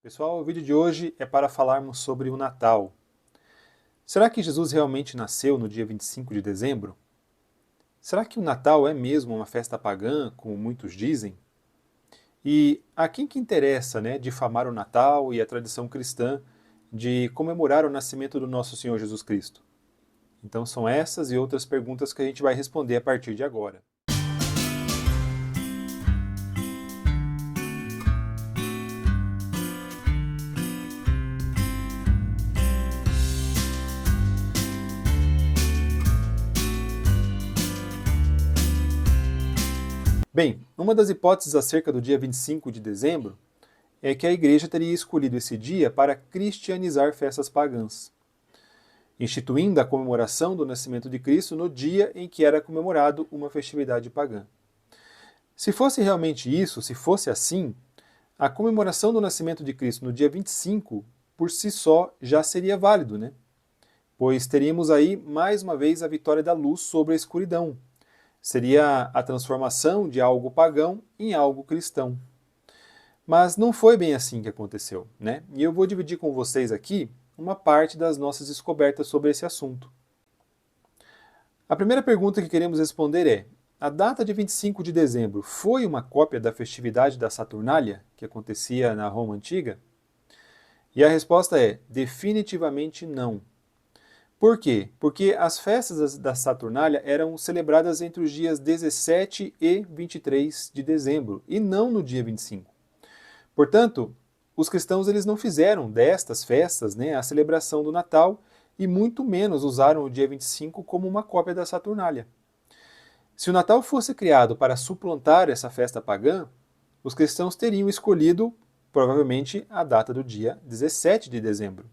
Pessoal, o vídeo de hoje é para falarmos sobre o Natal. Será que Jesus realmente nasceu no dia 25 de dezembro? Será que o Natal é mesmo uma festa pagã, como muitos dizem? E a quem que interessa, difamar o Natal e a tradição cristã de comemorar o nascimento do nosso Senhor Jesus Cristo? Então são essas e outras perguntas que a gente vai responder a partir de agora. Bem, uma das hipóteses acerca do dia 25 de dezembro é que a igreja teria escolhido esse dia para cristianizar festas pagãs, instituindo a comemoração do nascimento de Cristo no dia em que era comemorado uma festividade pagã. Se fosse realmente isso, se fosse assim, a comemoração do nascimento de Cristo no dia 25, por si só, já seria válido, Pois teríamos aí, mais uma vez, a vitória da luz sobre a escuridão. Seria a transformação de algo pagão em algo cristão. Mas não foi bem assim que aconteceu, E eu vou dividir com vocês aqui uma parte das nossas descobertas sobre esse assunto. A primeira pergunta que queremos responder é: a data de 25 de dezembro foi uma cópia da festividade da Saturnália, que acontecia na Roma Antiga? E a resposta é: definitivamente não. Por quê? Porque as festas da Saturnália eram celebradas entre os dias 17 e 23 de dezembro, e não no dia 25. Portanto, os cristãos eles não fizeram destas festas a celebração do Natal e muito menos usaram o dia 25 como uma cópia da Saturnália. Se o Natal fosse criado para suplantar essa festa pagã, os cristãos teriam escolhido, provavelmente, a data do dia 17 de dezembro.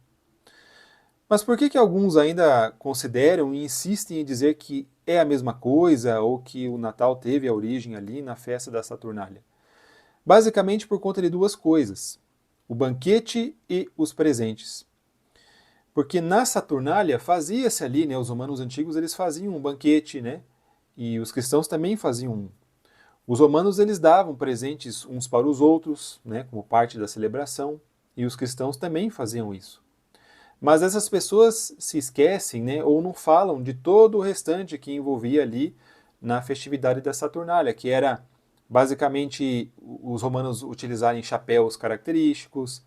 Mas por que alguns ainda consideram e insistem em dizer que é a mesma coisa ou que o Natal teve a origem ali na festa da Saturnália? Basicamente por conta de duas coisas: o banquete e os presentes. Porque na Saturnália fazia-se ali, os romanos antigos eles faziam um banquete, e os cristãos também faziam um. Os romanos eles davam presentes uns para os outros, como parte da celebração, e os cristãos também faziam isso. Mas essas pessoas se esquecem, ou não falam de todo o restante que envolvia ali na festividade da Saturnália, que era basicamente os romanos utilizarem chapéus característicos,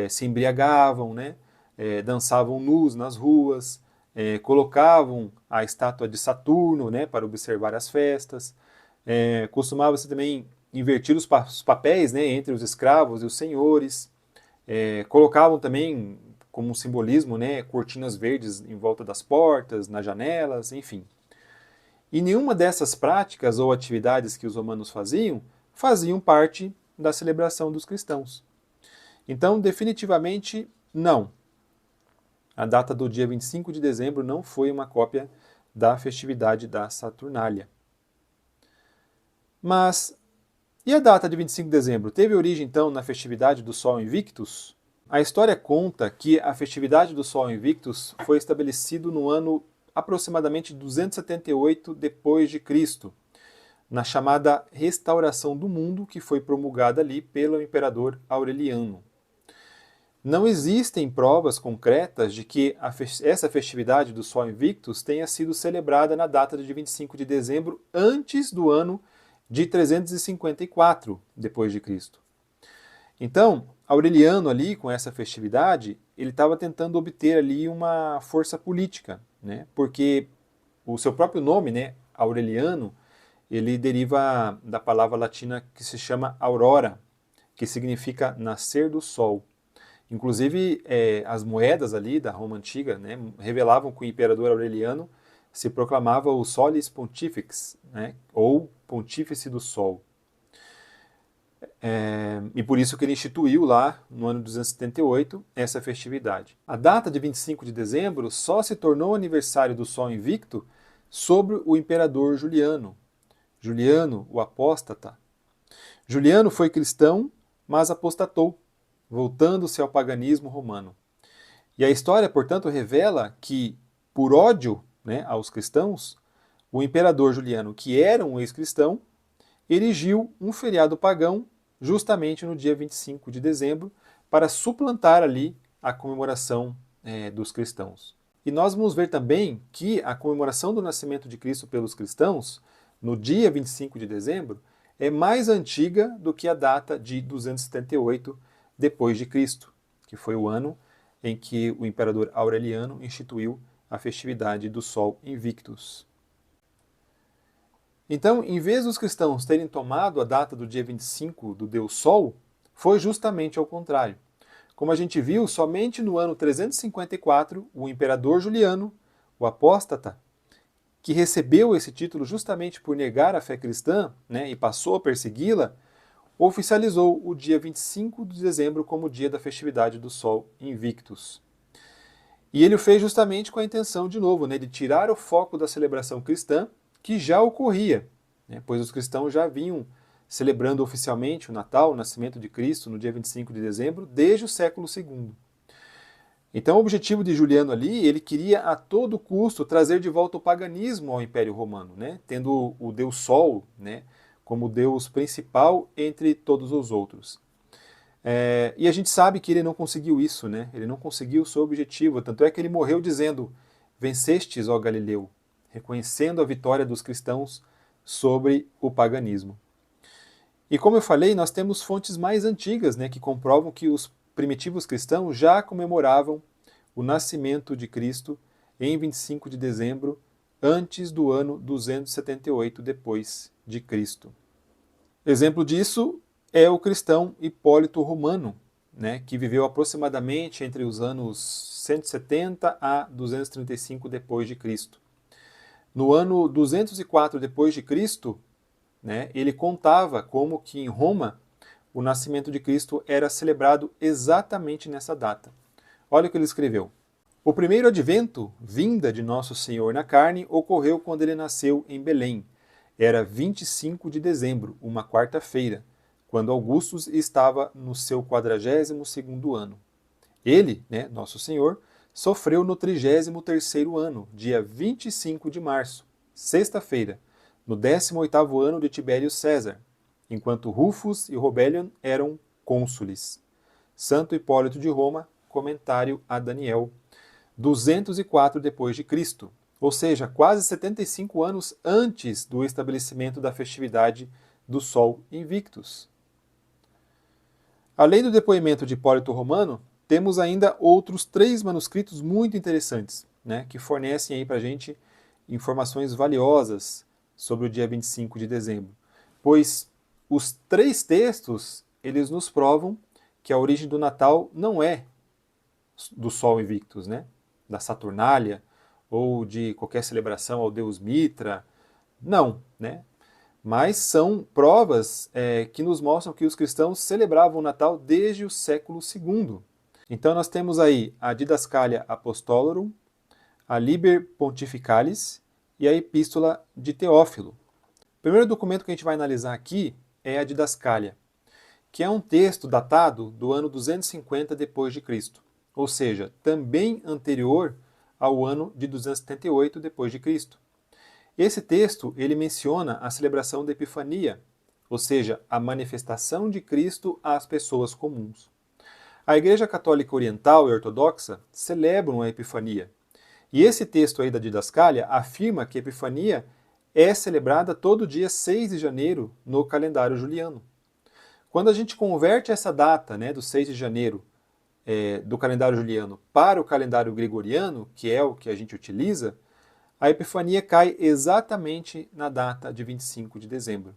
se embriagavam, dançavam nus nas ruas, colocavam a estátua de Saturno para observar as festas, costumava-se também invertir os papéis entre os escravos e os senhores, colocavam também como um simbolismo, cortinas verdes em volta das portas, nas janelas, enfim. E nenhuma dessas práticas ou atividades que os romanos faziam parte da celebração dos cristãos. Então, definitivamente, não. A data do dia 25 de dezembro não foi uma cópia da festividade da Saturnália. Mas, e a data de 25 de dezembro? Teve origem, então, na festividade do Sol Invictus? A história conta que a festividade do Sol Invictus foi estabelecido no ano aproximadamente 278 depois de Cristo, na chamada Restauração do Mundo, que foi promulgada ali pelo imperador Aureliano. Não existem provas concretas de que essa festividade do Sol Invictus tenha sido celebrada na data de 25 de dezembro antes do ano de 354 depois de Cristo. Então, Aureliano ali, com essa festividade, ele estava tentando obter ali uma força política, porque o seu próprio nome, Aureliano, ele deriva da palavra latina que se chama aurora, que significa nascer do sol. Inclusive, as moedas ali da Roma Antiga revelavam que o imperador Aureliano se proclamava o Solis Pontifex, ou Pontífice do Sol. E por isso que ele instituiu lá, no ano 278, essa festividade. A data de 25 de dezembro só se tornou aniversário do Sol Invicto sobre o imperador Juliano. Juliano, o apóstata. Juliano foi cristão, mas apostatou, voltando-se ao paganismo romano. E a história, portanto, revela que, por ódio aos cristãos, o imperador Juliano, que era um ex-cristão, erigiu um feriado pagão justamente no dia 25 de dezembro, para suplantar ali a comemoração dos cristãos. E nós vamos ver também que a comemoração do nascimento de Cristo pelos cristãos, no dia 25 de dezembro, é mais antiga do que a data de 278 depois de Cristo, que foi o ano em que o imperador Aureliano instituiu a festividade do Sol Invictus. Então, em vez dos cristãos terem tomado a data do dia 25 do Deus Sol, foi justamente ao contrário. Como a gente viu, somente no ano 354, o imperador Juliano, o apóstata, que recebeu esse título justamente por negar a fé cristã, né, e passou a persegui-la, oficializou o dia 25 de dezembro como o dia da festividade do Sol Invictus. E ele o fez justamente com a intenção, de novo, né, de tirar o foco da celebração cristã, que já ocorria, né, pois os cristãos já vinham celebrando oficialmente o Natal, o nascimento de Cristo, no dia 25 de dezembro, desde o século II. Então o objetivo de Juliano ali, ele queria a todo custo trazer de volta o paganismo ao Império Romano, né, tendo o Deus Sol, né, como Deus principal entre todos os outros. E a gente sabe que ele não conseguiu isso, né? Ele não conseguiu o seu objetivo, tanto é que ele morreu dizendo: "Vencestes, ó Galileu", reconhecendo a vitória dos cristãos sobre o paganismo. E como eu falei, nós temos fontes mais antigas, né, que comprovam que os primitivos cristãos já comemoravam o nascimento de Cristo em 25 de dezembro, antes do ano 278 depois de Cristo. Exemplo disso é o cristão Hipólito Romano, né, que viveu aproximadamente entre os anos 170 a 235 depois de Cristo. No ano 204 depois de Cristo, né, ele contava como que em Roma o nascimento de Cristo era celebrado exatamente nessa data. Olha o que ele escreveu. O primeiro advento, vinda de Nosso Senhor na carne, ocorreu quando ele nasceu em Belém. Era 25 de dezembro, uma quarta-feira, quando Augustus estava no seu 42º ano. Ele, né, Nosso Senhor, sofreu no 33º ano, dia 25 de março, sexta-feira, no 18º ano de Tibério César, enquanto Rufus e Robelion eram cônsules. Santo Hipólito de Roma, comentário a Daniel, 204 depois de Cristo, ou seja, quase 75 anos antes do estabelecimento da festividade do Sol Invictus. Além do depoimento de Hipólito Romano, temos ainda outros 3 manuscritos muito interessantes, né, que fornecem aí para a gente informações valiosas sobre o dia 25 de dezembro, pois os 3 textos eles nos provam que a origem do Natal não é do Sol Invictus, né, da Saturnália ou de qualquer celebração ao deus Mitra, não, né? Mas são provas que nos mostram que os cristãos celebravam o Natal desde o século II. Então nós temos aí a Didascalia Apostolorum, a Liber Pontificalis e a Epístola de Teófilo. O primeiro documento que a gente vai analisar aqui é a Didascalia, que é um texto datado do ano 250 depois de Cristo, ou seja, também anterior ao ano de 278 depois de Cristo. Esse texto ele menciona a celebração da Epifania, ou seja, a manifestação de Cristo às pessoas comuns. A Igreja Católica Oriental e Ortodoxa celebram a Epifania. E esse texto aí da Didascalia afirma que a Epifania é celebrada todo dia 6 de janeiro no calendário juliano. Quando a gente converte essa data, né, do 6 de janeiro do calendário juliano para o calendário gregoriano, que é o que a gente utiliza, a Epifania cai exatamente na data de 25 de dezembro.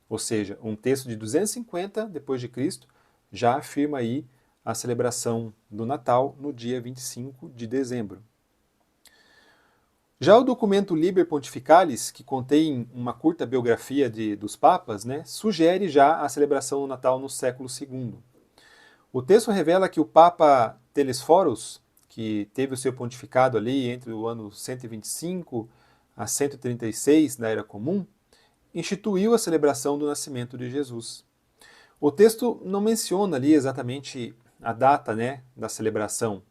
Ou seja, um texto de 250 depois de Cristo já afirma aí a celebração do Natal no dia 25 de dezembro. Já o documento Liber Pontificalis, que contém uma curta biografia dos papas, né, sugere já a celebração do Natal no século II. O texto revela que o Papa Telesforos, que teve o seu pontificado ali entre o ano 125 a 136 da Era Comum, instituiu a celebração do nascimento de Jesus. O texto não menciona ali exatamente a data, né, da celebração.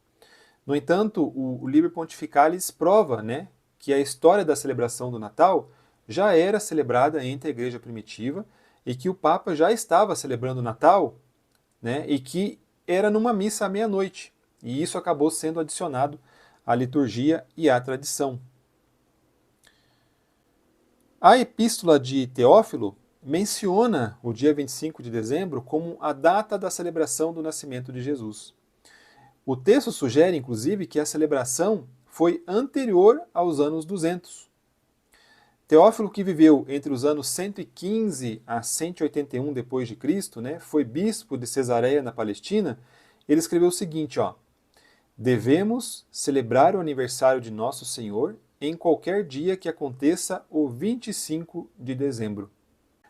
No entanto, o Liber Pontificalis prova, né, que a história da celebração do Natal já era celebrada entre a Igreja primitiva e que o Papa já estava celebrando o Natal, né, e que era numa missa à meia-noite, e isso acabou sendo adicionado à liturgia e à tradição. A epístola de Teófilo menciona o dia 25 de dezembro como a data da celebração do nascimento de Jesus. O texto sugere, inclusive, que a celebração foi anterior aos anos 200. Teófilo, que viveu entre os anos 115 a 181 d.C., né, foi bispo de Cesareia, na Palestina. Ele escreveu o seguinte, devemos celebrar o aniversário de Nosso Senhor em qualquer dia que aconteça o 25 de dezembro.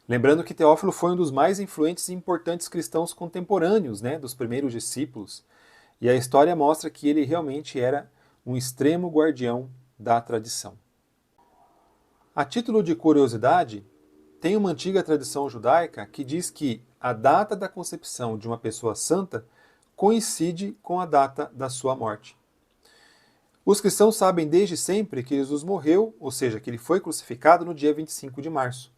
Lembrando que Teófilo foi um dos mais influentes e importantes cristãos contemporâneos, né, dos primeiros discípulos, e a história mostra que ele realmente era um extremo guardião da tradição. A título de curiosidade, tem uma antiga tradição judaica que diz que a data da concepção de uma pessoa santa coincide com a data da sua morte. Os cristãos sabem desde sempre que Jesus morreu, ou seja, que ele foi crucificado no dia 25 de março.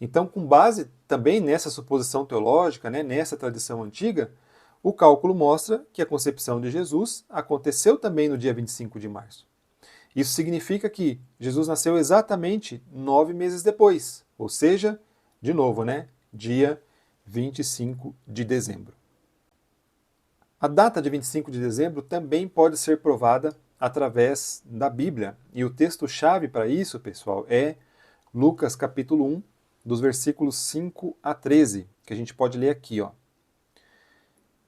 Então, com base também nessa suposição teológica, né, nessa tradição antiga, o cálculo mostra que a concepção de Jesus aconteceu também no dia 25 de março. Isso significa que Jesus nasceu exatamente 9 meses depois, ou seja, de novo, né, dia 25 de dezembro. A data de 25 de dezembro também pode ser provada através da Bíblia. E o texto-chave para isso, pessoal, é Lucas capítulo 1, dos versículos 5 a 13, que a gente pode ler aqui.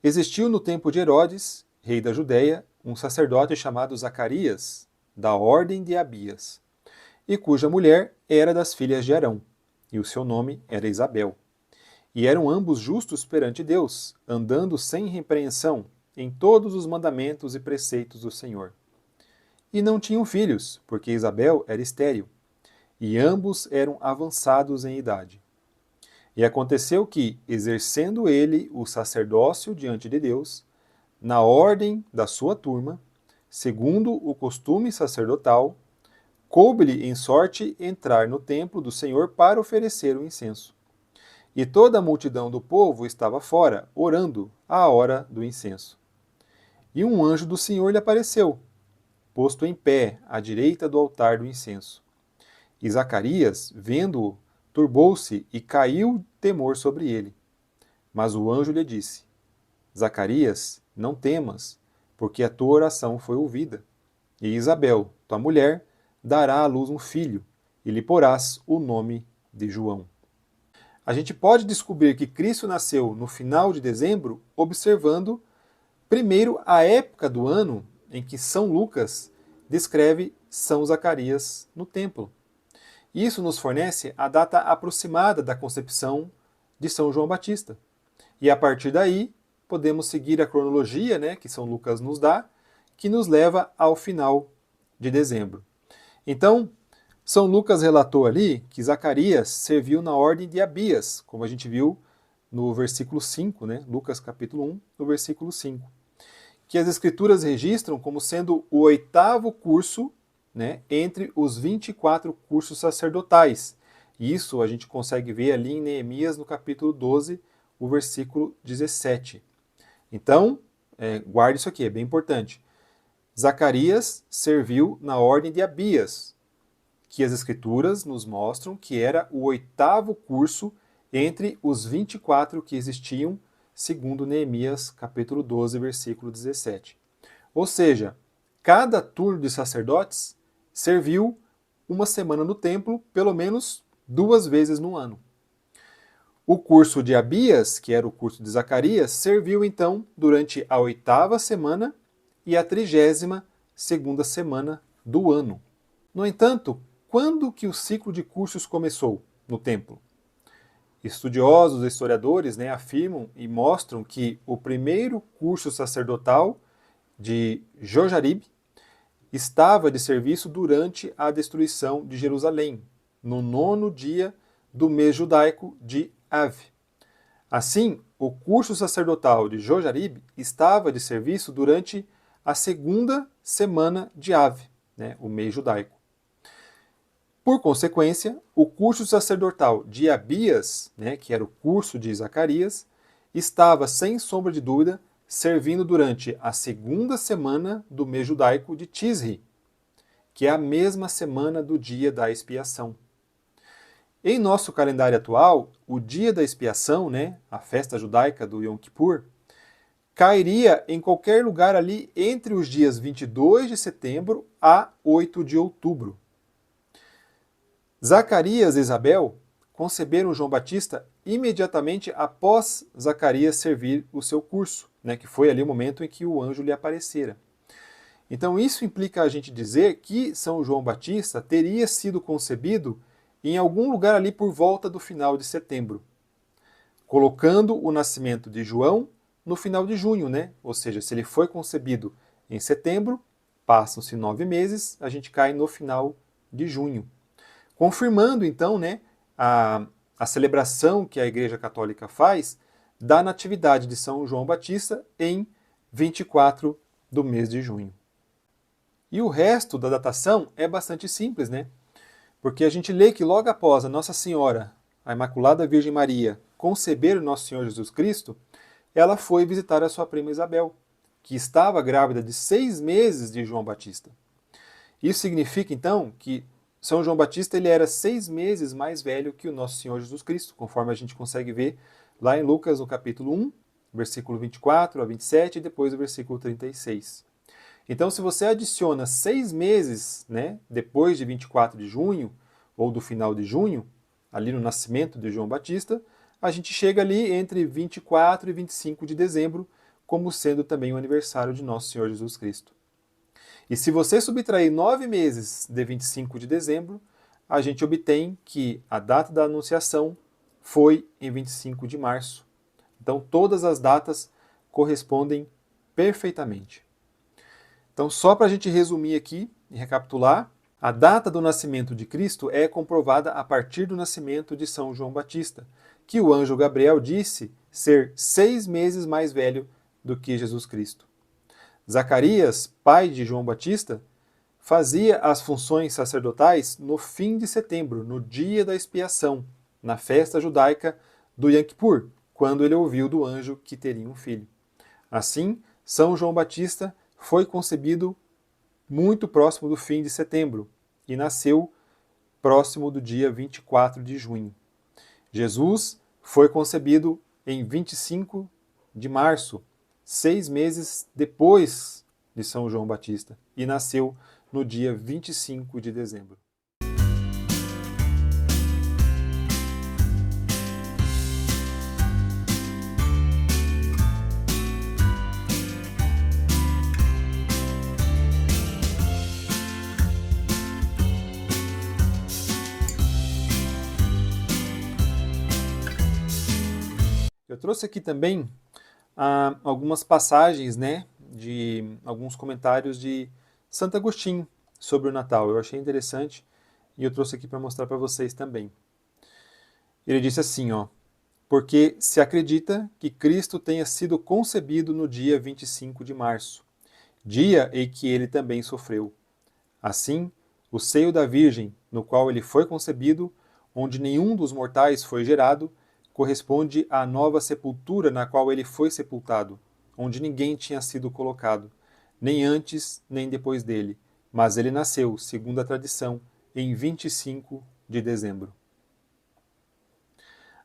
Existiu no tempo de Herodes, rei da Judéia, um sacerdote chamado Zacarias, da ordem de Abias, e cuja mulher era das filhas de Arão, e o seu nome era Isabel. E eram ambos justos perante Deus, andando sem repreensão em todos os mandamentos e preceitos do Senhor. E não tinham filhos, porque Isabel era estéril, e ambos eram avançados em idade. E aconteceu que, exercendo ele o sacerdócio diante de Deus, na ordem da sua turma, segundo o costume sacerdotal, coube-lhe em sorte entrar no templo do Senhor para oferecer o incenso. E toda a multidão do povo estava fora, orando, à hora do incenso. E um anjo do Senhor lhe apareceu, posto em pé, à direita do altar do incenso. E Zacarias, vendo-o, turbou-se e caiu temor sobre ele. Mas o anjo lhe disse: Zacarias, não temas, porque a tua oração foi ouvida. E Isabel, tua mulher, dará à luz um filho, e lhe porás o nome de João. A gente pode descobrir que Cristo nasceu no final de dezembro observando, primeiro, a época do ano em que São Lucas descreve São Zacarias no templo. Isso nos fornece a data aproximada da concepção de São João Batista. E a partir daí, podemos seguir a cronologia, né, que São Lucas nos dá, que nos leva ao final de dezembro. Então, São Lucas relatou ali que Zacarias serviu na ordem de Abias, como a gente viu no versículo 5, né, Lucas capítulo 1, no versículo 5, que as Escrituras registram como sendo o 8º curso, né, entre os 24 cursos sacerdotais. Isso a gente consegue ver ali em Neemias, no capítulo 12, o versículo 17. Então, guarde isso aqui, é bem importante. Zacarias serviu na ordem de Abias, que as Escrituras nos mostram que era o 8º curso entre os 24 que existiam, segundo Neemias, capítulo 12, versículo 17. Ou seja, cada turno de sacerdotes serviu uma semana no templo, pelo menos 2 vezes no ano. O curso de Abias, que era o curso de Zacarias, serviu então durante a 8ª semana e a 32ª semana do ano. No entanto, quando que o ciclo de cursos começou no templo? Estudiosos e historiadores, né, afirmam e mostram que o primeiro curso sacerdotal de Jojarib estava de serviço durante a destruição de Jerusalém, no 9º dia do mês judaico de Av. Assim, o curso sacerdotal de Jojarib estava de serviço durante a 2ª semana de Av, né, o mês judaico. Por consequência, o curso sacerdotal de Abias, né, que era o curso de Zacarias, estava, sem sombra de dúvida, servindo durante a segunda semana do mês judaico de Tisri, que é a mesma semana do dia da expiação. Em nosso calendário atual, o dia da expiação, a festa judaica do Yom Kippur, cairia em qualquer lugar ali entre os dias 22 de setembro a 8 de outubro. Zacarias e Isabel conceberam João Batista imediatamente após Zacarias servir o seu curso, que foi ali o momento em que o anjo lhe aparecera. Então isso implica a gente dizer que São João Batista teria sido concebido em algum lugar ali por volta do final de setembro, colocando o nascimento de João no final de junho, Ou seja, se ele foi concebido em setembro, passam-se 9 meses, a gente cai no final de junho. Confirmando, então, a celebração que a Igreja Católica faz da Natividade de São João Batista em 24 do mês de junho. E o resto da datação é bastante simples, Porque a gente lê que logo após a Nossa Senhora, a Imaculada Virgem Maria, conceber o Nosso Senhor Jesus Cristo, ela foi visitar a sua prima Isabel, que estava grávida de 6 meses de João Batista. Isso significa, então, que São João Batista ele era 6 meses mais velho que o Nosso Senhor Jesus Cristo, conforme a gente consegue ver lá em Lucas, no capítulo 1, versículo 24 a 27, e depois o versículo 36. Então, se você adiciona 6 meses, depois de 24 de junho, ou do final de junho, ali no nascimento de João Batista, a gente chega ali entre 24 e 25 de dezembro, como sendo também o aniversário de Nosso Senhor Jesus Cristo. E se você subtrair 9 meses de 25 de dezembro, a gente obtém que a data da Anunciação foi em 25 de março. Então, todas as datas correspondem perfeitamente. Então, só para a gente resumir aqui e recapitular, a data do nascimento de Cristo é comprovada a partir do nascimento de São João Batista, que o anjo Gabriel disse ser 6 meses mais velho do que Jesus Cristo. Zacarias, pai de João Batista, fazia as funções sacerdotais no fim de setembro, no dia da expiação, na festa judaica do Yom Kippur, quando ele ouviu do anjo que teria um filho. Assim, São João Batista foi concebido muito próximo do fim de setembro e nasceu próximo do dia 24 de junho. Jesus foi concebido em 25 de março, 6 meses depois de São João Batista, e nasceu no dia 25 de dezembro. Eu trouxe aqui também algumas passagens, de alguns comentários de Santo Agostinho sobre o Natal. Eu achei interessante e eu trouxe aqui para mostrar para vocês também. Ele disse assim, porque se acredita que Cristo tenha sido concebido no dia 25 de março, dia em que ele também sofreu. Assim, o seio da Virgem, no qual ele foi concebido, onde nenhum dos mortais foi gerado, corresponde à nova sepultura na qual ele foi sepultado, onde ninguém tinha sido colocado, nem antes nem depois dele, mas ele nasceu, segundo a tradição, em 25 de dezembro.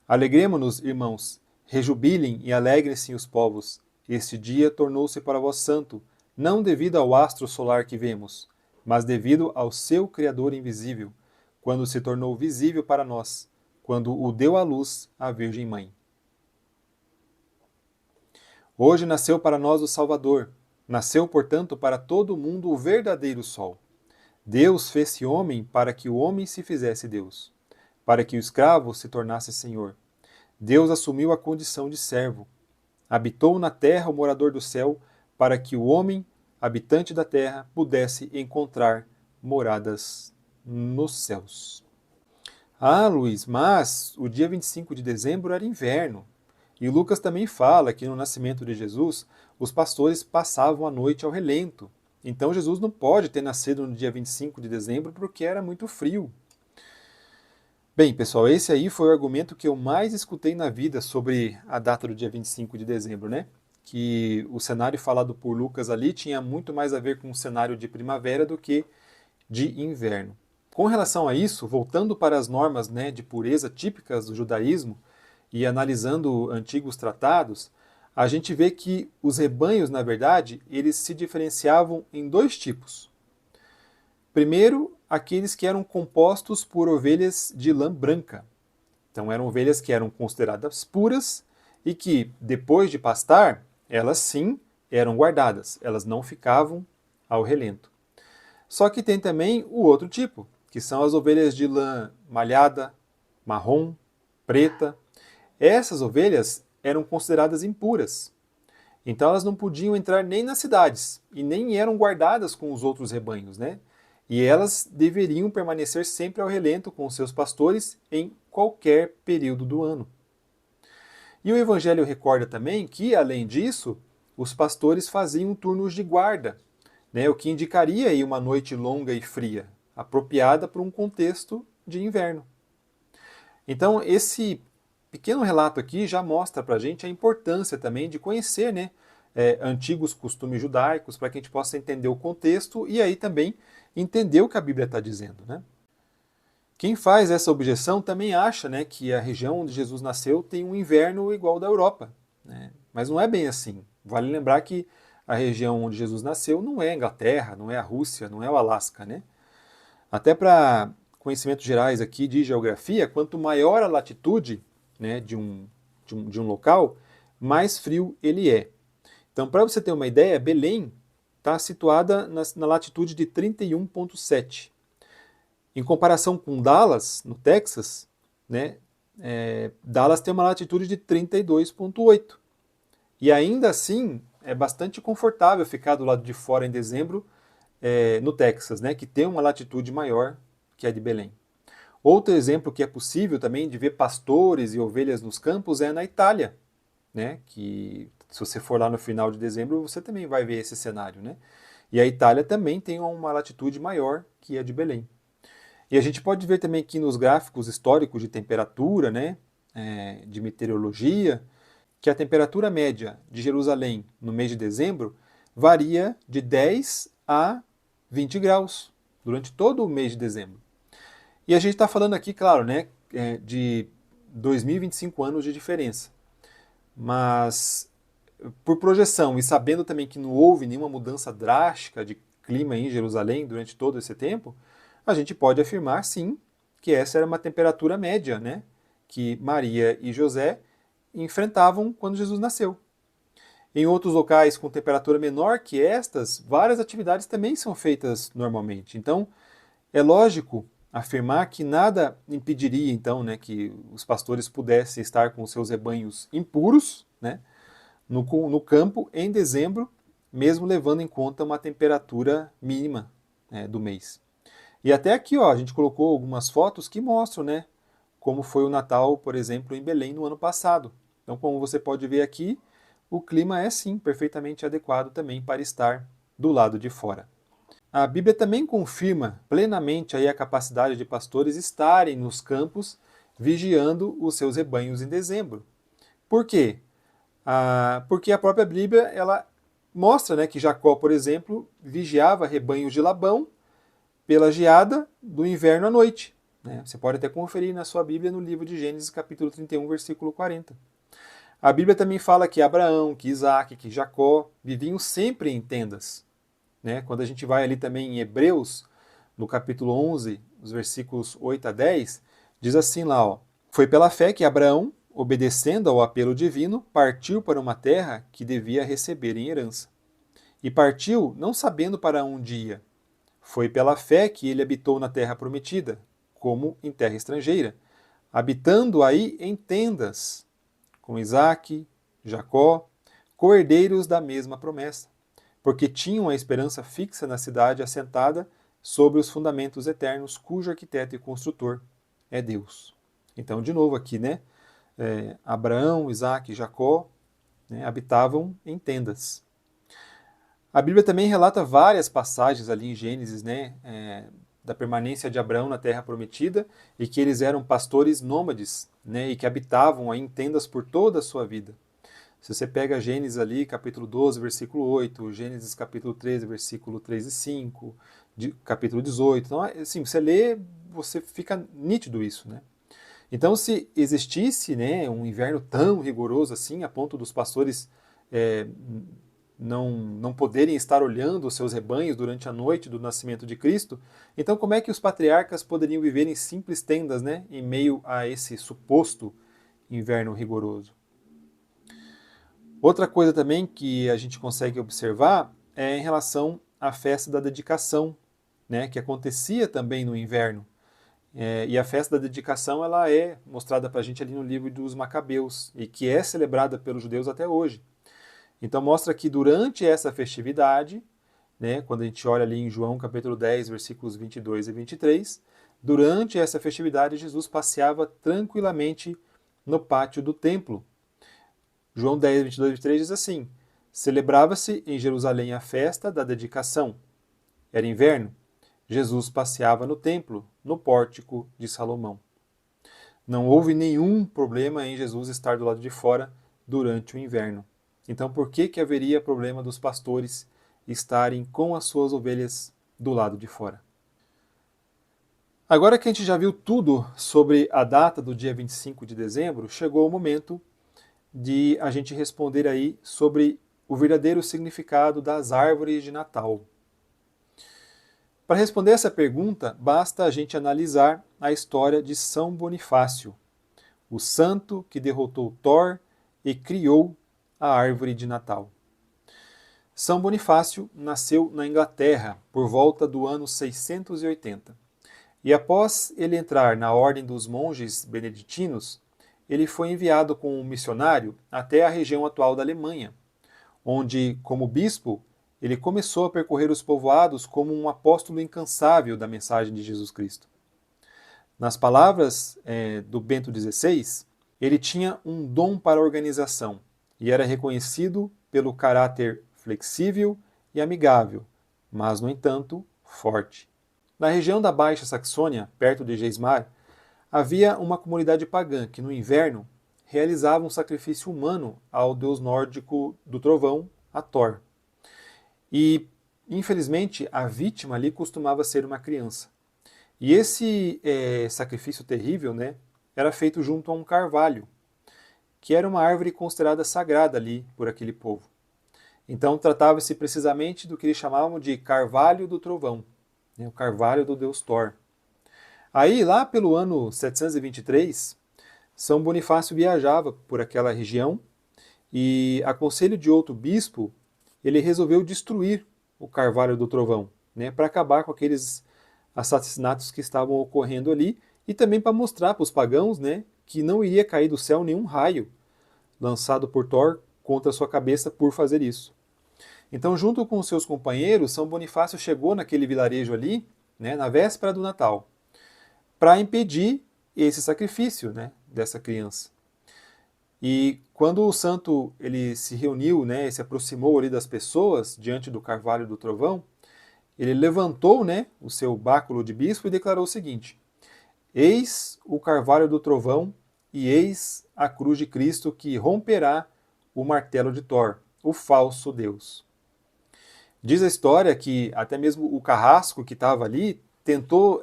Alegremo-nos, irmãos, rejubilem e alegrem-se os povos. Este dia tornou-se para vós santo, não devido ao astro solar que vemos, mas devido ao seu Criador invisível, quando se tornou visível para nós, quando o deu à luz a Virgem Mãe. Hoje nasceu para nós o Salvador, nasceu, portanto, para todo o mundo o verdadeiro Sol. Deus fez-se homem para que o homem se fizesse Deus, para que o escravo se tornasse senhor. Deus assumiu a condição de servo. Habitou na terra o morador do céu, para que o homem, habitante da terra, pudesse encontrar moradas nos céus. Ah, Luiz, mas o dia 25 de dezembro era inverno. E Lucas também fala que no nascimento de Jesus, os pastores passavam a noite ao relento. Então Jesus não pode ter nascido no dia 25 de dezembro porque era muito frio. Bem, pessoal, esse aí foi o argumento que eu mais escutei na vida sobre a data do dia 25 de dezembro, que o cenário falado por Lucas ali tinha muito mais a ver com um cenário de primavera do que de inverno. Com relação a isso, voltando para as normas, né, de pureza típicas do judaísmo e analisando antigos tratados, a gente vê que os rebanhos, na verdade, eles se diferenciavam em dois tipos. Primeiro, aqueles que eram compostos por ovelhas de lã branca. Então eram ovelhas que eram consideradas puras e que, depois de pastar, elas sim eram guardadas, elas não ficavam ao relento. Só que tem também o outro tipo, que são as ovelhas de lã malhada, marrom, preta. Essas ovelhas eram consideradas impuras. Então elas não podiam entrar nem nas cidades e nem eram guardadas com os outros rebanhos, né? E elas deveriam permanecer sempre ao relento com os seus pastores em qualquer período do ano. E o Evangelho recorda também que, além disso, os pastores faziam turnos de guarda, né, o que indicaria aí uma noite longa e fria, apropriada para um contexto de inverno. Então, esse pequeno relato aqui já mostra para a gente a importância também de conhecer, né, antigos costumes judaicos, para que a gente possa entender o contexto e aí também entender o que a Bíblia está dizendo, né? Quem faz essa objeção também acha, né, que a região onde Jesus nasceu tem um inverno igual ao da Europa, né? Mas não é bem assim. Vale lembrar que a região onde Jesus nasceu não é a Inglaterra, não é a Rússia, não é o Alasca, né? Até para conhecimentos gerais aqui de geografia, quanto maior a latitude, né, de um local, mais frio ele é. Então, para você ter uma ideia, Belém está situada na latitude de 31,7. Em comparação com Dallas, no Texas, né, Dallas tem uma latitude de 32,8. E ainda assim, é bastante confortável ficar do lado de fora em dezembro, no Texas, né, que tem uma latitude maior que a de Belém. Outro exemplo que é possível também de ver pastores e ovelhas nos campos é na Itália, né, que se você for lá no final de dezembro, você também vai ver esse cenário, né? E a Itália também tem uma latitude maior que a de Belém. E a gente pode ver também aqui nos gráficos históricos de temperatura, né, de meteorologia, que a temperatura média de Jerusalém no mês de dezembro varia de 10 a 20 graus durante todo o mês de dezembro. E a gente está falando aqui, claro, né, de 2025 anos de diferença. Mas, por projeção e sabendo também que não houve nenhuma mudança drástica de clima em Jerusalém durante todo esse tempo, a gente pode afirmar, sim, que essa era uma temperatura média, né, que Maria e José enfrentavam quando Jesus nasceu. Em outros locais com temperatura menor que estas, várias atividades também são feitas normalmente. Então, é lógico afirmar que nada impediria, então, né, que os pastores pudessem estar com seus rebanhos impuros, né, no campo em dezembro, mesmo levando em conta uma temperatura mínima, né, do mês. E até aqui, ó, a gente colocou algumas fotos que mostram, né, como foi o Natal, por exemplo, em Belém no ano passado. Então, como você pode ver aqui, o clima é sim perfeitamente adequado também para estar do lado de fora. A Bíblia também confirma plenamente aí a capacidade de pastores estarem nos campos vigiando os seus rebanhos em dezembro. Por quê? Porque a própria Bíblia ela mostra, né, que Jacó, por exemplo, vigiava rebanhos de Labão pela geada do inverno à noite. Né? Você pode até conferir na sua Bíblia no livro de Gênesis, capítulo 31, versículo 40. A Bíblia também fala que Abraão, que Isaac, que Jacó viviam sempre em tendas. Né? Quando a gente vai ali também em Hebreus, no capítulo 11, os versículos 8 a 10, diz assim lá, ó, foi pela fé que Abraão, obedecendo ao apelo divino, partiu para uma terra que devia receber em herança. E partiu não sabendo para onde ia. Foi pela fé que ele habitou na terra prometida, como em terra estrangeira, habitando aí em tendas, com Isaac, Jacó, co-herdeiros da mesma promessa, porque tinham a esperança fixa na cidade assentada sobre os fundamentos eternos, cujo arquiteto e construtor é Deus. Então, de novo aqui, né? Abraão, Isaac e Jacó, né, habitavam em tendas. A Bíblia também relata várias passagens ali em Gênesis, né, da permanência de Abraão na terra prometida e que eles eram pastores nômades, né, e que habitavam aí em tendas por toda a sua vida. Se você pega Gênesis ali, capítulo 12, versículo 8, Gênesis capítulo 13, versículo 3 e 5, capítulo 18, então, assim, você lê, você fica nítido isso, né? Então, se existisse, né, um inverno tão rigoroso assim, a ponto dos pastores não poderem estar olhando os seus rebanhos durante a noite do nascimento de Cristo, então como é que os patriarcas poderiam viver em simples tendas, né, em meio a esse suposto inverno rigoroso? Outra coisa também que a gente consegue observar é em relação à festa da dedicação, né, que acontecia também no inverno. E a festa da dedicação ela é mostrada para a gente ali no livro dos Macabeus e que é celebrada pelos judeus até hoje. Então mostra que durante essa festividade, né, quando a gente olha ali em João capítulo 10, versículos 22 e 23, durante essa festividade Jesus passeava tranquilamente no pátio do templo. João 10, 22 e 23 diz assim: celebrava-se em Jerusalém a festa da dedicação. Era inverno. Jesus passeava no templo, no pórtico de Salomão. Não houve nenhum problema em Jesus estar do lado de fora durante o inverno. Então, por que haveria problema dos pastores estarem com as suas ovelhas do lado de fora? Agora que a gente já viu tudo sobre a data do dia 25 de dezembro, chegou o momento de a gente responder aí sobre o verdadeiro significado das árvores de Natal. Para responder essa pergunta, basta a gente analisar a história de São Bonifácio, o santo que derrotou Thor e criou a árvore de Natal. São Bonifácio nasceu na Inglaterra por volta do ano 680. E após ele entrar na ordem dos monges beneditinos, ele foi enviado como um missionário até a região atual da Alemanha, onde, como bispo, ele começou a percorrer os povoados como um apóstolo incansável da mensagem de Jesus Cristo. Nas palavras do Bento XVI, ele tinha um dom para a organização e era reconhecido pelo caráter flexível e amigável, mas, no entanto, forte. Na região da Baixa Saxônia, perto de Geismar, havia uma comunidade pagã que, no inverno, realizava um sacrifício humano ao deus nórdico do trovão, a Thor. E, infelizmente, a vítima ali costumava ser uma criança. E esse sacrifício terrível, né, era feito junto a um carvalho, que era uma árvore considerada sagrada ali por aquele povo. Então tratava-se precisamente do que eles chamavam de carvalho do trovão, né, o carvalho do deus Thor. Aí, lá pelo ano 723, São Bonifácio viajava por aquela região e, a conselho de outro bispo, ele resolveu destruir o Carvalho do Trovão, né, para acabar com aqueles assassinatos que estavam ocorrendo ali e também para mostrar para os pagãos, né, que não iria cair do céu nenhum raio lançado por Thor contra sua cabeça por fazer isso. Então, junto com seus companheiros, São Bonifácio chegou naquele vilarejo ali, né, na véspera do Natal, para impedir esse sacrifício, né, dessa criança. E quando o santo ele se reuniu, né, se aproximou ali das pessoas diante do carvalho do trovão, ele levantou, né, o seu báculo de bispo e declarou o seguinte: eis o carvalho do trovão e eis a cruz de Cristo que romperá o martelo de Thor, o falso Deus. Diz a história que até mesmo o carrasco que estava ali tentou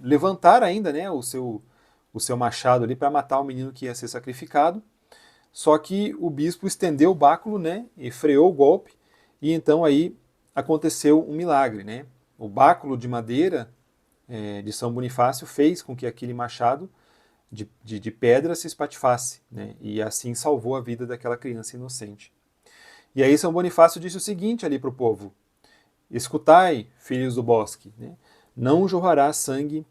levantar ainda, né, o seu machado ali para matar o menino que ia ser sacrificado. Só que o bispo estendeu o báculo, né, e freou o golpe, e então aí aconteceu um milagre, né? O báculo de madeira de São Bonifácio fez com que aquele machado de pedra se espatifasse, né? E assim salvou a vida daquela criança inocente. E aí São Bonifácio disse o seguinte ali para o povo: escutai, filhos do bosque, né? Não jorrará sangue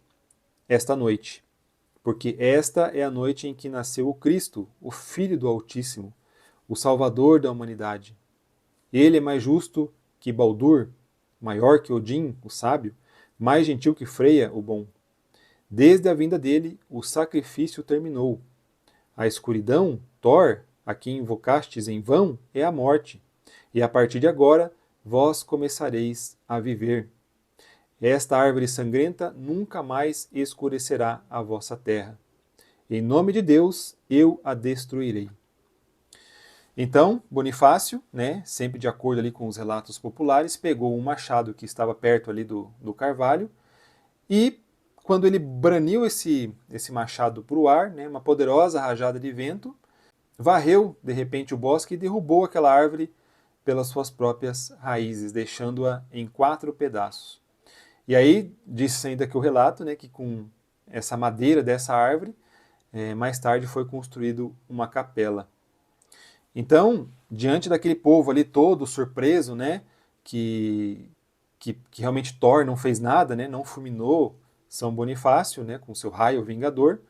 esta noite, porque esta é a noite em que nasceu o Cristo, o Filho do Altíssimo, o Salvador da humanidade. Ele é mais justo que Baldur, maior que Odin, o sábio, mais gentil que Freia, o bom. Desde a vinda dele, o sacrifício terminou. A escuridão, Thor, a quem invocastes em vão, é a morte. E a partir de agora, vós começareis a viver. Esta árvore sangrenta nunca mais escurecerá a vossa terra. Em nome de Deus, eu a destruirei. Então, Bonifácio, né, sempre de acordo ali com os relatos populares, pegou um machado que estava perto ali do carvalho e, quando ele braniu esse machado para o ar, né, uma poderosa rajada de vento, varreu de repente o bosque e derrubou aquela árvore pelas suas próprias raízes, deixando-a em 4 pedaços. E aí, disse ainda que o relato, né, que com essa madeira dessa árvore, mais tarde foi construído uma capela. Então, diante daquele povo ali todo surpreso, né, que, que realmente Thor não fez nada, né, não fulminou São Bonifácio, né, com seu raio vingador,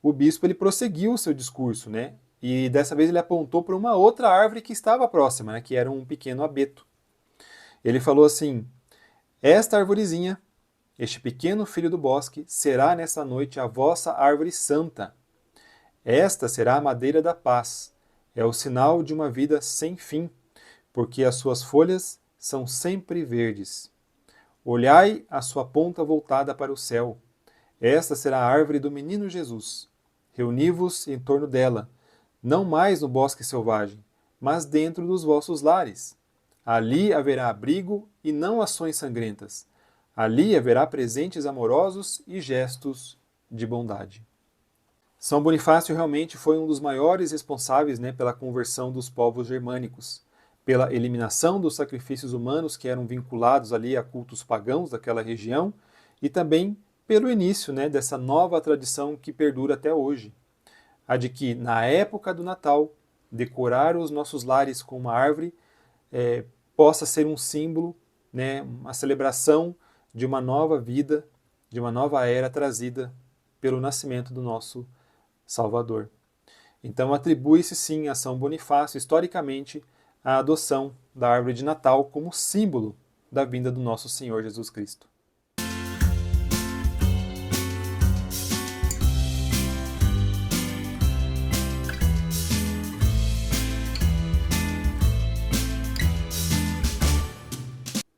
o bispo ele prosseguiu o seu discurso, né, e dessa vez ele apontou para uma outra árvore que estava próxima, né, que era um pequeno abeto. Ele falou assim: esta arvorezinha, este pequeno filho do bosque, será nessa noite a vossa árvore santa. Esta será a madeira da paz. É o sinal de uma vida sem fim, porque as suas folhas são sempre verdes. Olhai a sua ponta voltada para o céu. Esta será a árvore do menino Jesus. Reuni-vos em torno dela, não mais no bosque selvagem, mas dentro dos vossos lares. Ali haverá abrigo e não ações sangrentas. Ali haverá presentes amorosos e gestos de bondade. São Bonifácio realmente foi um dos maiores responsáveis, né, pela conversão dos povos germânicos, pela eliminação dos sacrifícios humanos que eram vinculados ali a cultos pagãos daquela região e também pelo início, né, dessa nova tradição que perdura até hoje, a de que na época do Natal decorar os nossos lares com uma árvore possa ser um símbolo, né, uma celebração de uma nova vida, de uma nova era trazida pelo nascimento do nosso Salvador. Então atribui-se sim a São Bonifácio, historicamente, a adoção da árvore de Natal como símbolo da vinda do nosso Senhor Jesus Cristo.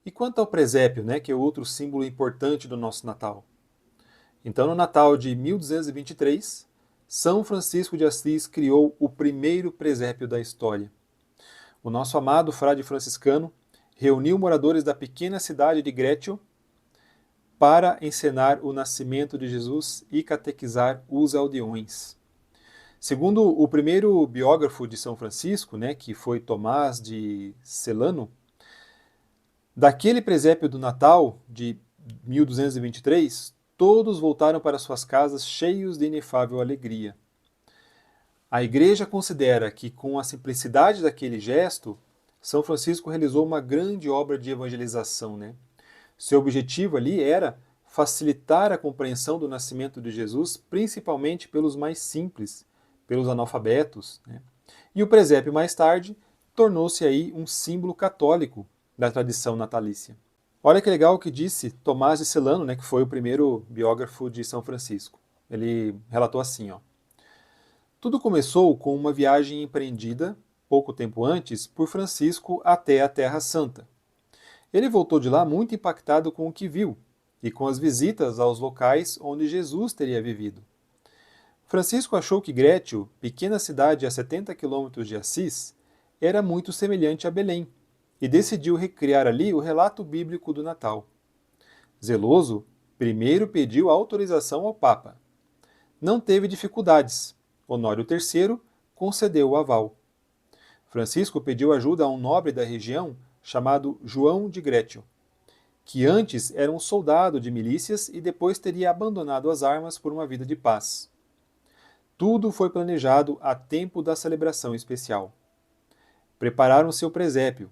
E quanto ao presépio, né, que é outro símbolo importante do nosso Natal? Então, no Natal de 1223, São Francisco de Assis criou o primeiro presépio da história. O nosso amado frade franciscano reuniu moradores da pequena cidade de Grétio para encenar o nascimento de Jesus e catequizar os aldeões. Segundo o primeiro biógrafo de São Francisco, né, que foi Tomás de Celano, daquele presépio do Natal de 1223, todos voltaram para suas casas cheios de inefável alegria. A Igreja considera que, com a simplicidade daquele gesto, São Francisco realizou uma grande obra de evangelização, né? Seu objetivo ali era facilitar a compreensão do nascimento de Jesus, principalmente pelos mais simples, pelos analfabetos, né? E o presépio, mais tarde, tornou-se aí um símbolo católico da tradição natalícia. Olha que legal o que disse Tomás de Celano, né, que foi o primeiro biógrafo de São Francisco. Ele relatou assim, ó: tudo começou com uma viagem empreendida, pouco tempo antes, por Francisco até a Terra Santa. Ele voltou de lá muito impactado com o que viu e com as visitas aos locais onde Jesus teria vivido. Francisco achou que Grétio, pequena cidade a 70 quilômetros de Assis, era muito semelhante a Belém, e decidiu recriar ali o relato bíblico do Natal. Zeloso, primeiro pediu autorização ao Papa. Não teve dificuldades. Honório III concedeu o aval. Francisco pediu ajuda a um nobre da região chamado João de Grétio, que antes era um soldado de milícias e depois teria abandonado as armas por uma vida de paz. Tudo foi planejado a tempo da celebração especial. Prepararam seu presépio.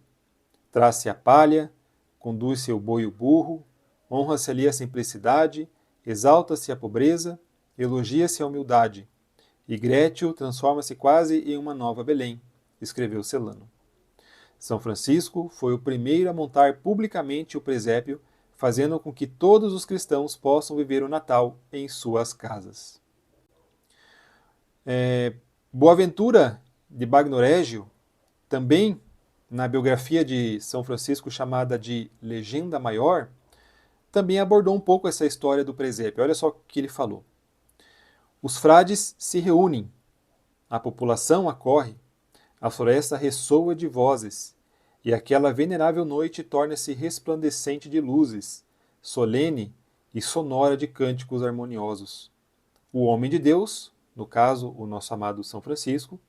Traz-se a palha, conduz-se o boi e o burro, honra-se ali a simplicidade, exalta-se a pobreza, elogia-se a humildade. E Grétio transforma-se quase em uma nova Belém, escreveu Celano. São Francisco foi o primeiro a montar publicamente o presépio, fazendo com que todos os cristãos possam viver o Natal em suas casas. Boaventura de Bagnoregio, também na biografia de São Francisco chamada de Legenda Maior, também abordou um pouco essa história do presépio. Olha só o que ele falou. Os frades se reúnem, a população acorre, A floresta ressoa de vozes, e aquela venerável noite torna-se resplandecente de luzes, solene e sonora de cânticos harmoniosos. O homem de Deus, no caso o nosso amado São Francisco,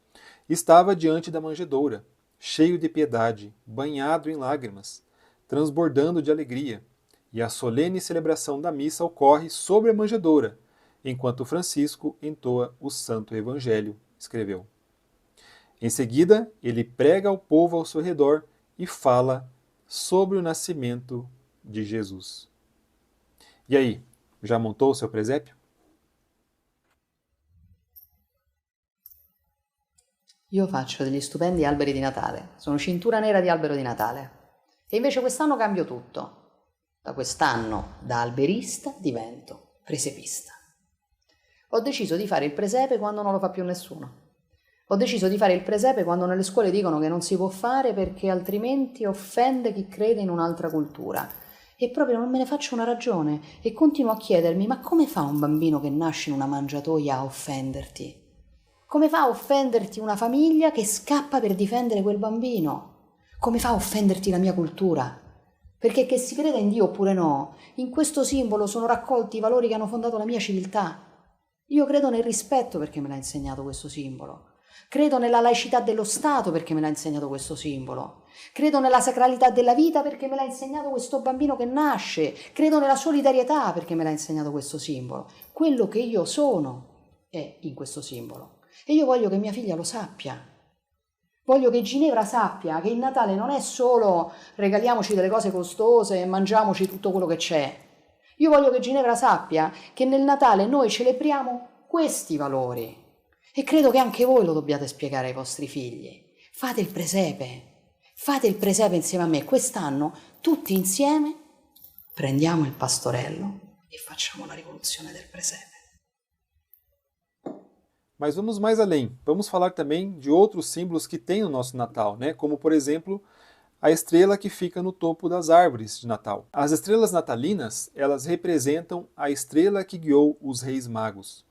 estava diante da manjedoura, cheio de piedade, banhado em lágrimas, transbordando de alegria, e a solene celebração da missa ocorre sobre a manjedoura, enquanto Francisco entoa o Santo Evangelho, escreveu. Em seguida, ele prega ao povo ao seu redor e fala sobre o nascimento de Jesus. E aí, já montou o seu presépio? Io faccio degli stupendi alberi di Natale, sono cintura nera di albero di Natale. E invece quest'anno cambio tutto. Da quest'anno, da alberista, divento presepista. Ho deciso di fare il presepe quando non lo fa più nessuno. Ho deciso di fare il presepe quando nelle scuole dicono che non si può fare perché altrimenti offende chi crede in un'altra cultura. E proprio non me ne faccio una ragione e continuo a chiedermi: ma come fa un bambino che nasce in una mangiatoia a offenderti? Come fa a offenderti una famiglia che scappa per difendere quel bambino? Come fa a offenderti la mia cultura? Perché che si creda in Dio oppure no, in questo simbolo sono raccolti i valori che hanno fondato la mia civiltà. Io credo nel rispetto perché me l'ha insegnato questo simbolo. Credo nella laicità dello Stato perché me l'ha insegnato questo simbolo. Credo nella sacralità della vita perché me l'ha insegnato questo bambino che nasce. Credo nella solidarietà perché me l'ha insegnato questo simbolo. Quello che io sono è in questo simbolo. E io voglio che mia figlia lo sappia. Voglio che Ginevra sappia che il Natale non è solo regaliamoci delle cose costose e mangiamoci tutto quello che c'è. Io voglio che Ginevra sappia che nel Natale noi celebriamo questi valori. E credo che anche voi lo dobbiate spiegare ai vostri figli. Fate il presepe insieme a me. Quest'anno, tutti insieme, prendiamo il pastorello e facciamo la rivoluzione del presepe. Mas vamos mais além. Vamos falar também de outros símbolos que tem no nosso Natal, né? Como, por exemplo, a estrela que fica no topo das árvores de Natal. As estrelas natalinas, elas representam a estrela que guiou os reis magos.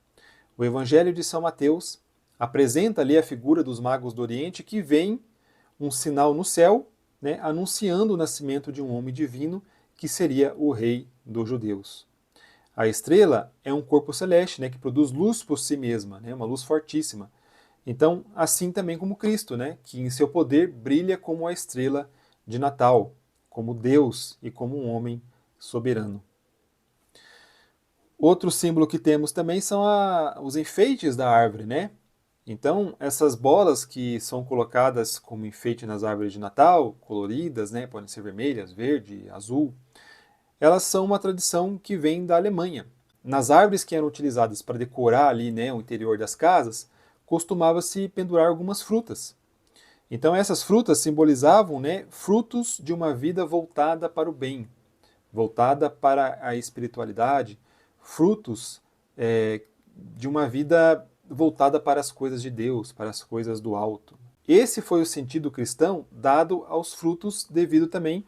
O Evangelho de São Mateus apresenta ali a figura dos magos do Oriente que veem um sinal no céu, né, anunciando o nascimento de um homem divino que seria o rei dos judeus. A estrela é um corpo celeste, né, que produz luz por si mesma, né, uma luz fortíssima. Então, assim também como Cristo, né, que em seu poder brilha como a estrela de Natal, como Deus e como um homem soberano. Outro símbolo que temos também são os enfeites da árvore, né? Então, essas bolas que são colocadas como enfeite nas árvores de Natal, coloridas, né, podem ser vermelhas, verde, azul, elas são uma tradição que vem da Alemanha. Nas árvores que eram utilizadas para decorar ali, né, o interior das casas, costumava-se pendurar algumas frutas. Então essas frutas simbolizavam, né, frutos de uma vida voltada para o bem, voltada para a espiritualidade, frutos de uma vida voltada para as coisas de Deus, para as coisas do alto. Esse foi o sentido cristão dado aos frutos devido também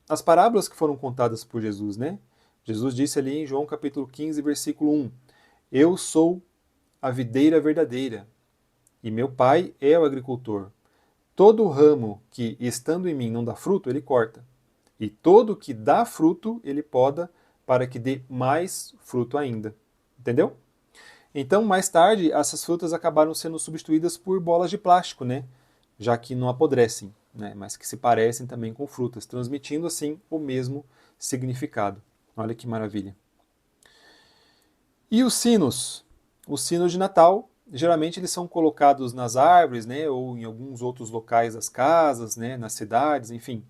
às parábolas que foram contadas por Jesus, né? Jesus disse ali em João capítulo 15, versículo 1, Eu sou a videira verdadeira, e meu pai é o agricultor. Todo ramo que, estando em mim, não dá fruto, ele corta. E todo que dá fruto, ele poda, para que dê mais fruto ainda. Entendeu? Então, mais tarde, essas frutas acabaram sendo substituídas por bolas de plástico, né? Já que não apodrecem, né? Mas que se parecem também com frutas, transmitindo assim o mesmo significado. Olha que maravilha. E os sinos? Os sinos de Natal, geralmente eles são colocados nas árvores, né? Ou em alguns outros locais das casas, né? Nas cidades, enfim.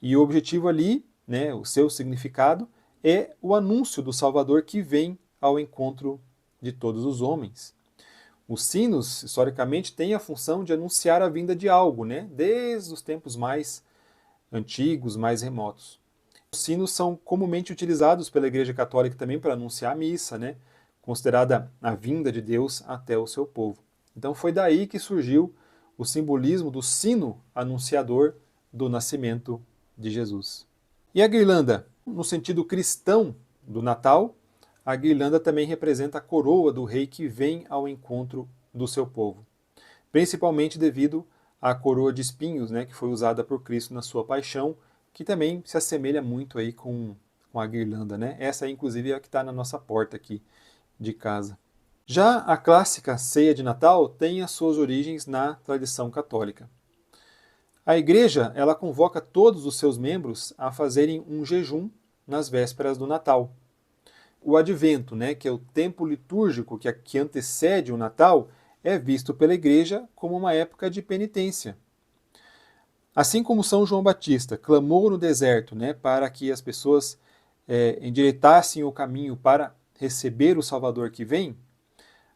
E o objetivo ali, né? O seu significado é o anúncio do Salvador que vem ao encontro de todos os homens. Os sinos, historicamente, têm a função de anunciar a vinda de algo, né? Desde os tempos mais antigos, mais remotos. Os sinos são comumente utilizados pela Igreja Católica também para anunciar a missa, né? Considerada a vinda de Deus até o seu povo. Então foi daí que surgiu o simbolismo do sino anunciador do nascimento de Jesus. E a guirlanda, no sentido cristão do Natal, a guirlanda também representa a coroa do rei que vem ao encontro do seu povo. principalmente devido à coroa de espinhos, né, que foi usada por Cristo na sua paixão, que também se assemelha muito aí com a guirlanda, né? Essa aí, inclusive, é a que está na nossa porta aqui de casa. Já a clássica ceia de Natal tem as suas origens na tradição católica. A igreja, ela convoca todos os seus membros a fazerem um jejum nas vésperas do Natal. O Advento, né, que é o tempo litúrgico que antecede o Natal, é visto pela igreja como uma época de penitência. Assim como São João Batista clamou no deserto, né, para que as pessoas endireitassem o caminho para receber o Salvador que vem,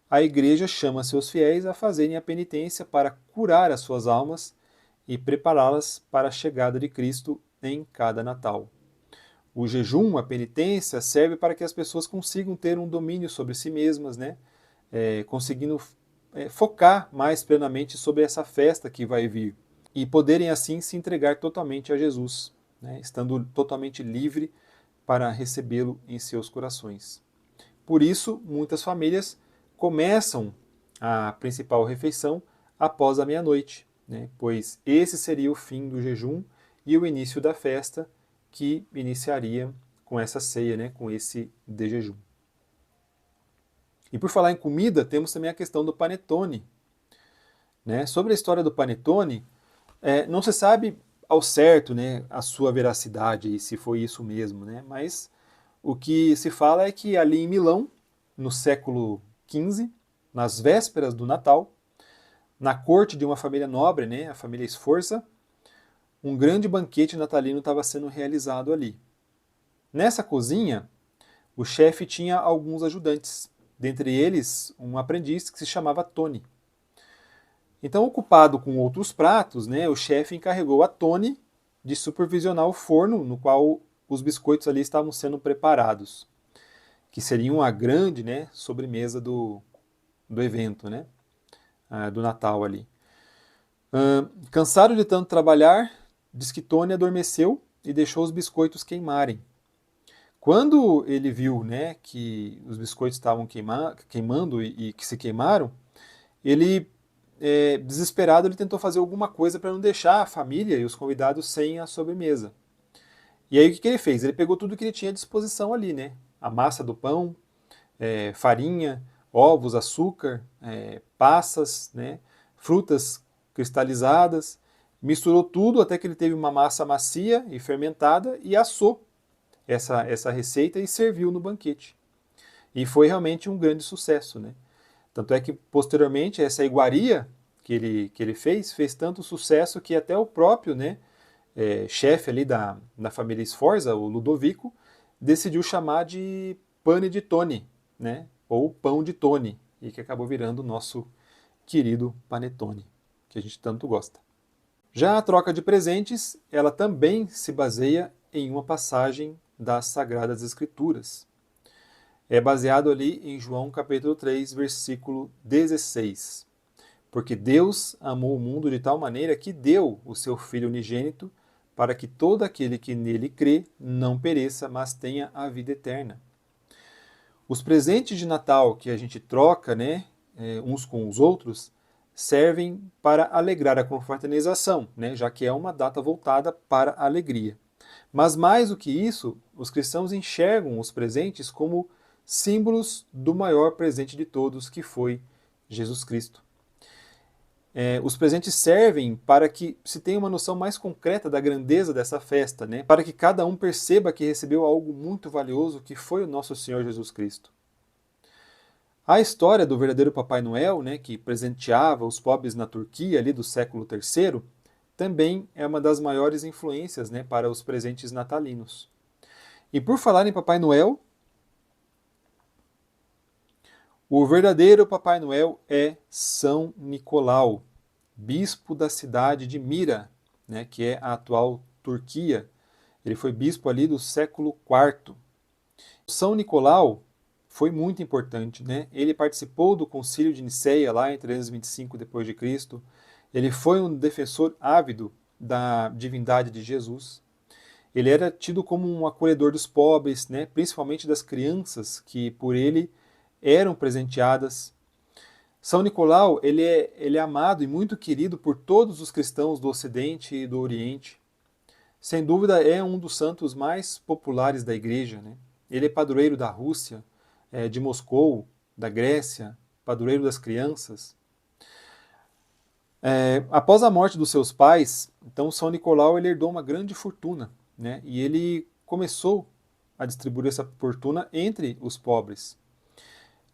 a igreja chama seus fiéis a fazerem a penitência para curar as suas almas e prepará-las para a chegada de Cristo em cada Natal. O jejum, a penitência, serve para que as pessoas consigam ter um domínio sobre si mesmas, né, conseguindo focar mais plenamente sobre essa festa que vai vir e poderem assim se entregar totalmente a Jesus, né, estando totalmente livre para recebê-lo em seus corações. Por isso, muitas famílias começam a principal refeição após a meia-noite, né, pois esse seria o fim do jejum e o início da festa que iniciaria com essa ceia, né, com esse de jejum. E por falar em comida, temos também a questão do panetone. Né? Sobre a história do panetone, não se sabe ao certo, né, a sua veracidade, se foi isso mesmo, né? Mas o que se fala é que ali em Milão, no século XV, nas vésperas do Natal, na corte de uma família nobre, né, a família Sforza, um grande banquete natalino estava sendo realizado ali. Nessa cozinha, o chefe tinha alguns ajudantes, dentre eles um aprendiz que se chamava Tony. Então, ocupado com outros pratos, né, o chefe encarregou a Tony de supervisionar o forno no qual os biscoitos ali estavam sendo preparados, que seriam a grande, né, sobremesa do evento, né, do Natal ali. Cansado de tanto trabalhar, diz que Tony adormeceu e deixou os biscoitos queimarem. Quando ele viu, né, que os biscoitos estavam queimando e que se queimaram, ele, desesperado, ele tentou fazer alguma coisa para não deixar a família e os convidados sem a sobremesa. E aí o que ele fez? Ele pegou tudo que ele tinha à disposição ali, né? A massa do pão, farinha, ovos, açúcar, passas, né, frutas cristalizadas, misturou tudo até que ele teve uma massa macia e fermentada e assou essa receita e serviu no banquete. E foi realmente um grande sucesso, né? Tanto é que, posteriormente, essa iguaria que ele fez tanto sucesso que até o próprio, né, chefe ali da família Sforza, o Ludovico, decidiu chamar de pane di Tony, né, ou pão de Tony, e que acabou virando o nosso querido panetone, que a gente tanto gosta. Já a troca de presentes, ela também se baseia em uma passagem das Sagradas Escrituras. É baseado ali em João capítulo 3, versículo 16. Porque Deus amou o mundo de tal maneira que deu o seu Filho unigênito para que todo aquele que nele crê não pereça, mas tenha a vida eterna. Os presentes de Natal que a gente troca, né, uns com os outros, servem para alegrar a confraternização, né, já que é uma data voltada para a alegria. Mas mais do que isso, os cristãos enxergam os presentes como símbolos do maior presente de todos, que foi Jesus Cristo. Os presentes servem para que se tenha uma noção mais concreta da grandeza dessa festa, né? Para que cada um perceba que recebeu algo muito valioso, que foi o nosso Senhor Jesus Cristo. A história do verdadeiro Papai Noel, né, que presenteava os pobres na Turquia ali do século III, também é uma das maiores influências, né, para os presentes natalinos. E por falar em Papai Noel, o verdadeiro Papai Noel é São Nicolau, bispo da cidade de Mira, né, que é a atual Turquia. Ele foi bispo ali do século IV. São Nicolau foi muito importante, né? Ele participou do Concílio de Nicéia lá em 325 d.C. Ele foi um defensor ávido da divindade de Jesus. Ele era tido como um acolhedor dos pobres, né? Principalmente das crianças que por ele eram presenteadas. São Nicolau, ele é amado e muito querido por todos os cristãos do Ocidente e do Oriente. Sem dúvida, é um dos santos mais populares da Igreja, né? Ele é padroeiro da Rússia, de Moscou, da Grécia, padroeiro das crianças. Após a morte dos seus pais, então São Nicolau ele herdou uma grande fortuna, né? E ele começou a distribuir essa fortuna entre os pobres.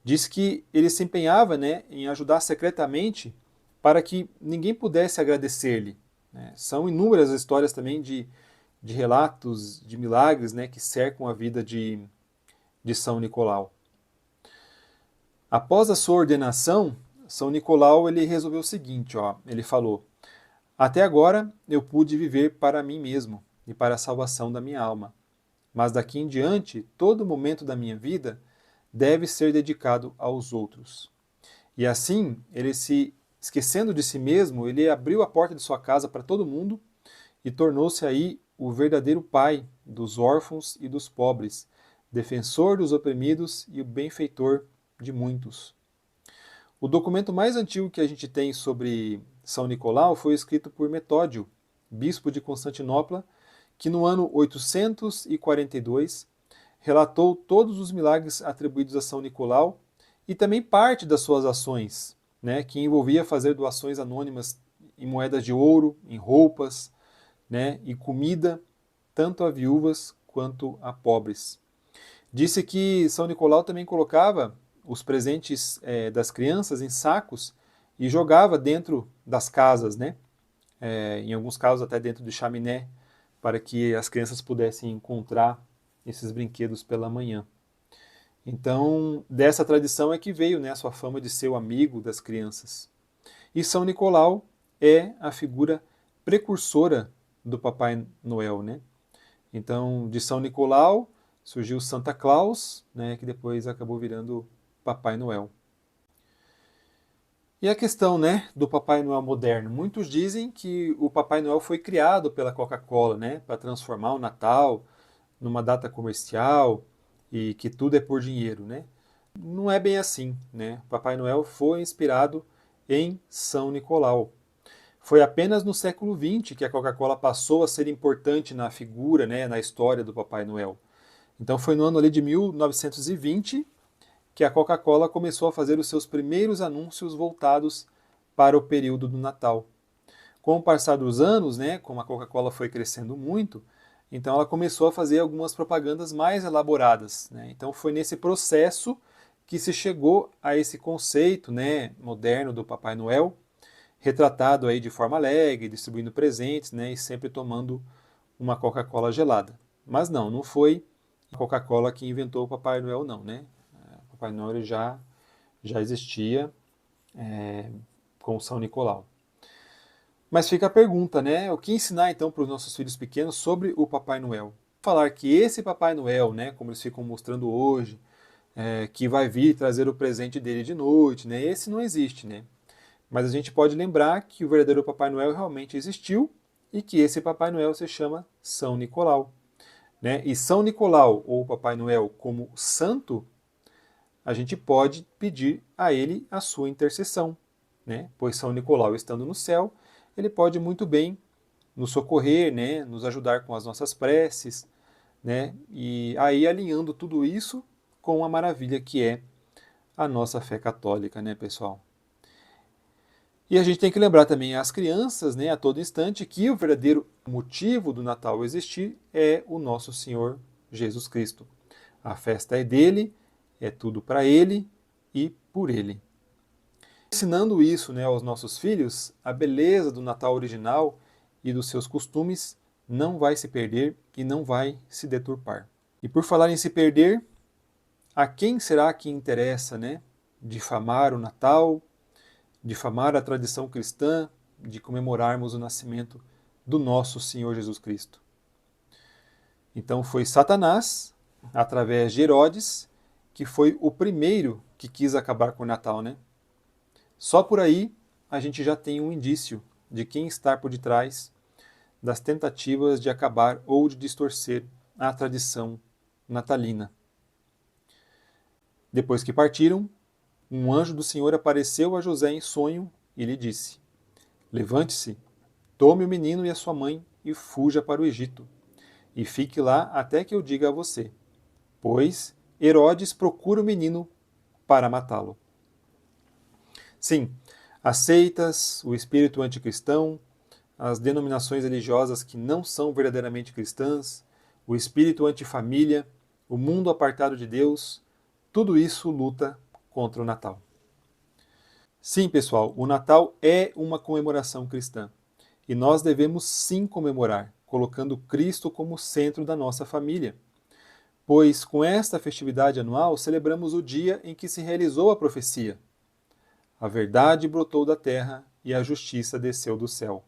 Diz que ele se empenhava, né, em ajudar secretamente para que ninguém pudesse agradecer-lhe, né? São inúmeras as histórias também de relatos de milagres, né, que cercam a vida de São Nicolau. Após a sua ordenação, São Nicolau ele resolveu o seguinte, ó, ele falou: até agora eu pude viver para mim mesmo e para a salvação da minha alma, mas daqui em diante todo momento da minha vida deve ser dedicado aos outros. E assim, ele se esquecendo de si mesmo, ele abriu a porta de sua casa para todo mundo e tornou-se aí o verdadeiro pai dos órfãos e dos pobres, defensor dos oprimidos e o benfeitor de muitos. O documento mais antigo que a gente tem sobre São Nicolau foi escrito por Metódio, bispo de Constantinopla, que no ano 842 relatou todos os milagres atribuídos a São Nicolau e também parte das suas ações, né, que envolvia fazer doações anônimas em moedas de ouro, em roupas, né, e comida, tanto a viúvas quanto a pobres. Disse que São Nicolau também colocava os presentes das crianças em sacos e jogava dentro das casas, né, em alguns casos até dentro de chaminé, para que as crianças pudessem encontrar esses brinquedos pela manhã. Então, dessa tradição é que veio, né, a sua fama de ser o amigo das crianças. E São Nicolau é a figura precursora do Papai Noel, né? Então, de São Nicolau surgiu Santa Claus, né, que depois acabou virando Papai Noel. E a questão, né, do Papai Noel moderno? Muitos dizem que o Papai Noel foi criado pela Coca-Cola, né, para transformar o Natal numa data comercial e que tudo é por dinheiro, né? Não é bem assim, né? O Papai Noel foi inspirado em São Nicolau. Foi apenas no século XX que a Coca-Cola passou a ser importante na figura, né, na história do Papai Noel. Então foi no ano ali de 1920 que a Coca-Cola começou a fazer os seus primeiros anúncios voltados para o período do Natal. Com o passar dos anos, né, como a Coca-Cola foi crescendo muito, então ela começou a fazer algumas propagandas mais elaboradas, né? Então foi nesse processo que se chegou a esse conceito, né, moderno do Papai Noel, retratado aí de forma alegre, distribuindo presentes, né, e sempre tomando uma Coca-Cola gelada. Mas não foi a Coca-Cola que inventou o Papai Noel, não, né? O Papai Noel já existia com São Nicolau. Mas fica a pergunta, né? O que ensinar então para os nossos filhos pequenos sobre o Papai Noel? Falar que esse Papai Noel, né, como eles ficam mostrando hoje, que vai vir trazer o presente dele de noite, né? Esse não existe, né? Mas a gente pode lembrar que o verdadeiro Papai Noel realmente existiu e que esse Papai Noel se chama São Nicolau, né? E São Nicolau, ou Papai Noel como santo, a gente pode pedir a ele a sua intercessão, né? Pois São Nicolau, estando no céu, ele pode muito bem nos socorrer, né? Nos ajudar com as nossas preces, né? E aí alinhando tudo isso com a maravilha que é a nossa fé católica, né, pessoal? E a gente tem que lembrar também às crianças, né, a todo instante, que o verdadeiro motivo do Natal existir é o nosso Senhor Jesus Cristo. A festa é dele, é tudo para ele e por ele. Ensinando isso, né, aos nossos filhos, a beleza do Natal original e dos seus costumes não vai se perder e não vai se deturpar. E por falar em se perder, a quem será que interessa, né, difamar o Natal, difamar a tradição cristã de comemorarmos o nascimento do nosso Senhor Jesus Cristo? Então foi Satanás, através de Herodes, que foi o primeiro que quis acabar com o Natal, né? Só por aí a gente já tem um indício de quem está por detrás das tentativas de acabar ou de distorcer a tradição natalina. Depois que partiram, um anjo do Senhor apareceu a José em sonho e lhe disse: Levante-se, tome o menino e a sua mãe e fuja para o Egito, e fique lá até que eu diga a você, pois Herodes procura o menino para matá-lo. Sim, as seitas, o espírito anticristão, as denominações religiosas que não são verdadeiramente cristãs, o espírito antifamília, o mundo apartado de Deus, tudo isso luta contra o Natal. Sim, pessoal, o Natal é uma comemoração cristã. E nós devemos sim comemorar, colocando Cristo como centro da nossa família. Pois com esta festividade anual celebramos o dia em que se realizou a profecia. A verdade brotou da terra e a justiça desceu do céu.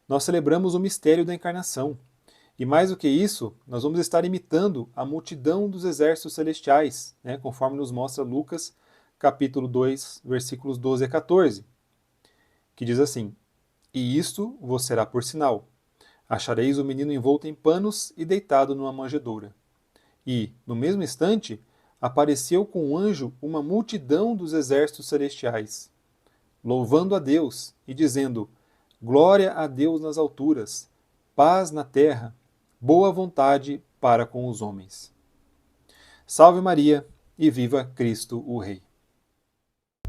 Nós celebramos o mistério da encarnação. E mais do que isso, nós vamos estar imitando a multidão dos exércitos celestiais, conforme nos mostra Lucas, capítulo 2, versículos 12 a 14, que diz assim: E isto vos será por sinal. Achareis o menino envolto em panos e deitado numa manjedoura. E, no mesmo instante, apareceu com um anjo uma multidão dos exércitos celestiais, louvando a Deus e dizendo: Glória a Deus nas alturas, paz na terra, boa vontade para com os homens. Salve Maria e viva Cristo o Rei.